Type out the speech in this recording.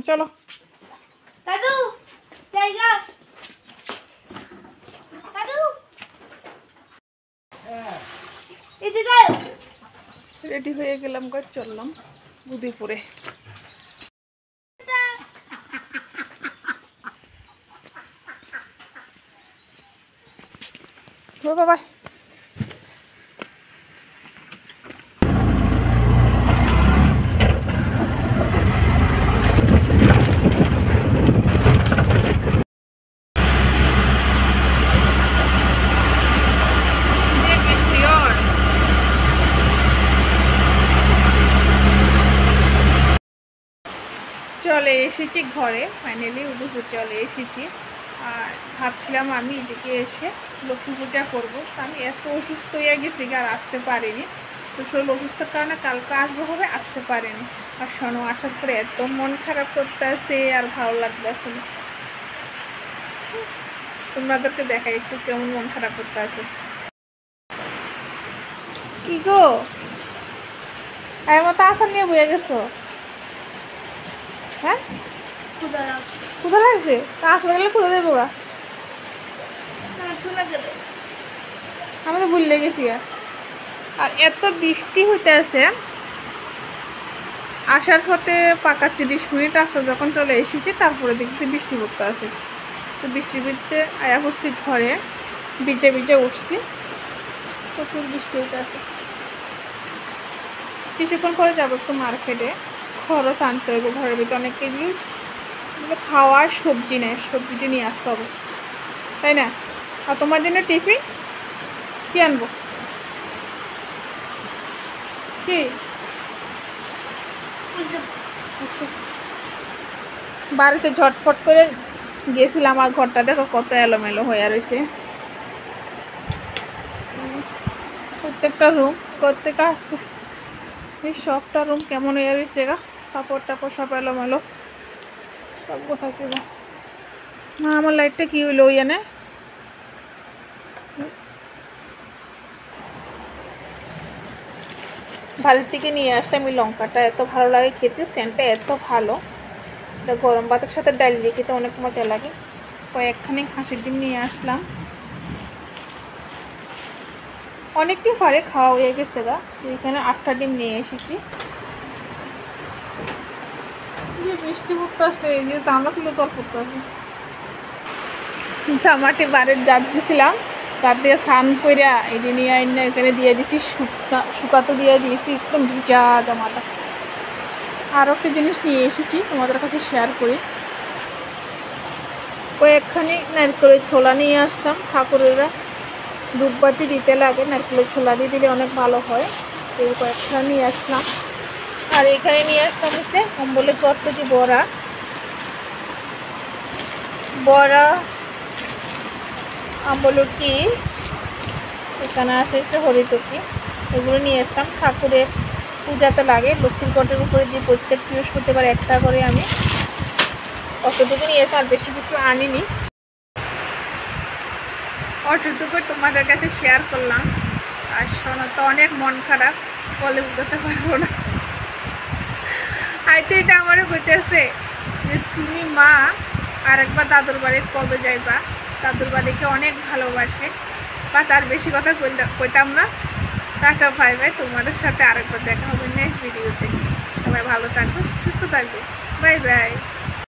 চলো দাদু জায়গা দাদু এদিকে রেডি হয়ে গেলাম, গাছ চললাম বুদিপুরে। বাবা চলে এসেছি ঘরে, ফাইনালি উদয়পুর চলে এসেছি। আর ভাবছিলাম আমি এদিকে এসে লক্ষ্মী পূজা করবো, তো আমি এত অসুস্থ হয়ে গেছি আর আসতে পারিনি। তো শরীর অসুস্থতার কারণে কালকে আসবো হবে, আসতে পারিনি। আর শোনো, আসার পরে এত মন খারাপ করতে আসে আর ভালো লাগতে আসে না। তোমাদেরকে দেখাই একটু কেমন মন খারাপ করতে আসে। কি গো আমার মতো আসার নিয়ে বয়ে গেছো? হ্যাঁ ক্ষুধা লাগছে? তা আসলে গেলে ক্ষুধা দেবো গা, আমি তো ভুলে গেছি। আর এত বৃষ্টি হইতে আছে, আসার পথে পাকা 30 মিনিট রাস্তা যখন চলে এসেছি তারপরে দেখছি বৃষ্টি পড়তে আছে। তো বৃষ্টি ভিজতে আয়া পড়ছি ঘরে, ভিজে ভিজে উঠছি, প্রচুর বৃষ্টি হইতে আছে। কিছুক্ষণ পরে যাবো একটু মার্কেটে, খরচ আনতে হবে। ঘরের ভিতরে অনেক কিছু খাওয়ার সবজি নেই, সবজিটি নিয়ে আসতে হবে, তাই না? আর তোমার জন্য টিফিন কি আনবো? কি আচ্ছা, বাড়িতে ঝটফট করে গেছিলাম আর ঘরটা দেখো কত এলোমেলো হয়ে রয়েছে। প্রত্যেকটা রুম, প্রত্যেকটা আজকে এই সবটা রুম কেমন হয়ে রয়েছে গা, কাপড় টাপড় সব এলোমেলো, সব গোছাইতে। না আমার লাইটটা কি হইলো ওইখানে? বাড়ির থেকে নিয়ে আসলাম এই লঙ্কাটা, এত ভালো লাগে খেতে, সেন্টটা এত ভালো। এটা গরম ভাতের সাথে ডাল দিয়ে খেতে অনেক মজা লাগে। কয়েকখানি হাঁসের ডিম নিয়ে আসলাম, অনেকটি পারে খাওয়া হয়ে গেছে গা। এখানে 8টা ডিম নিয়ে এসেছি। যে বৃষ্টি পড়তে আসছে, এই যে জামা খুলে জল পড়তে আসে। জামাটি বাড়ির গাছ দিয়েছিলাম, গাছ দিয়ে স্নান করে এটি নিয়ে আইন এখানে দিয়ে দিয়েছি, শুকাতে দিয়ে দিয়েছি, একদম ভিজা জামাটা। আরও একটা জিনিস নিয়ে এসেছি তোমাদের কাছে শেয়ার করি। কয়েকখানি নারকেলের ছোলা নিয়ে আসলাম, ঠাকুরেরা ধূপবাতি দিতে লাগে, নারকেলের ছোলা দিয়ে দিলে অনেক ভালো হয়। এই কয়েকখানি নিয়ে আসলাম। আর এখানে নিয়ে আসলাম হচ্ছে কম্বলের চটপটি বড়া, বড়া আমলকি, এখানে আছে হচ্ছে হরিতকি, এগুলো নিয়ে আসলাম। ঠাকুরের পূজাতে লাগে, লক্ষ্মীর ঘটের উপরে দিয়ে প্রত্যেক বৃহস্পতিবার একটা করে আমি অতটুকু নিয়ে এসে, আর বেশি কিছু আনিনি। অতটুকু তোমাদের কাছে শেয়ার করলাম। আর শোনো তো, অনেক মন খারাপ, বলে বুঝতে পারবো না। আইতে এটা আমারও কইতেছে যে তুমি মা আর একবার দাদুর বাড়ি কবে যাইবা? দাদুর বাড়িকে অনেক ভালোবাসে, বা তার বেশি কথা কইতাম না। Tata, bye bye. তোমাদের সাথে আরেকবার দেখা হবে নেক্সট ভিডিওতে। সবাই ভালো থাকবে, সুস্থ থাকবে, বাই বাই।